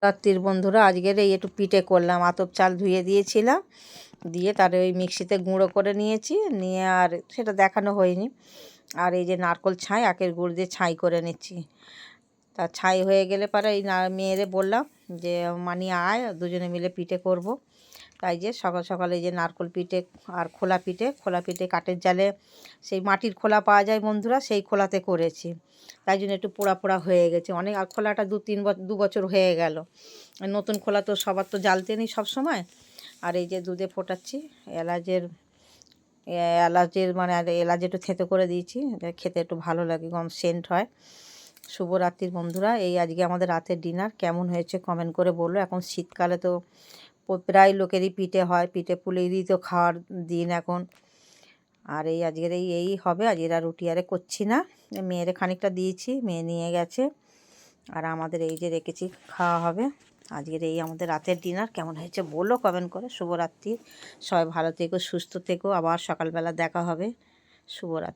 রাত্রির বন্ধুরা, আজকের এই একটু পিঠে করলাম। আতপ চাল ধুয়ে দিয়েছিলাম, দিয়ে তার ওই মিক্সিতে গুঁড়ো করে নিয়েছি, নিয়ে আর সেটা দেখানো হয়নি। আর এই যে নারকোল ছাই, আখের গুড় দিয়ে ছাই করে নিচ্ছি। তা ছাই হয়ে গেলে পরে এই মেয়েরে বললাম যে মানি আয়, দুজনে মিলে পিঠে করব। তাই যে সকাল সকালে যে নারকোল পিঠে আর খোলা পিঠে কাঠের জালে, সেই মাটির খোলা পাওয়া যায় বন্ধুরা, সেই খোলাতে করেছি। তাই জন্য একটু পোড়া পোড়া হয়ে গেছে অনেক। আর খোলাটা 2 বছর হয়ে গেল। নতুন খোলা তো সবার তো জ্বালতে নেই সব সময়। আর এই যে দুধে ফোটাচ্ছি এলাচের মানে এলাচ একটু থেঁতো করে দিয়েছি, এটা খেতে একটু ভালো লাগে, গম সেন্ট হয়। শুভরাত্রির বন্ধুরা, এই আজকে আমাদের রাতের ডিনার। কেমন হয়েছে কমেন্ট করে বললো। এখন শীতকালে তো প্রায় লোকেরই পিঠে হয়, পিঠে পুলিরই তো খাওয়ার দিন এখন। আর এই আজকের এই হবে। আজকের আর রুটি আরে করছি না, মেয়েরে খানিকটা দিয়েছি, মেয়ে নিয়ে গেছে। আর আমাদের এই যে রেখেছি, খাওয়া হবে। আজকের এই আমাদের রাতের ডিনার। কেমন হয়েছে বলো কমেন্ট করে। শুভরাত্রি, সবাই ভালো থেকো, সুস্থ থেকো। আবার সকালবেলা দেখা হবে। শুভরাত্রি।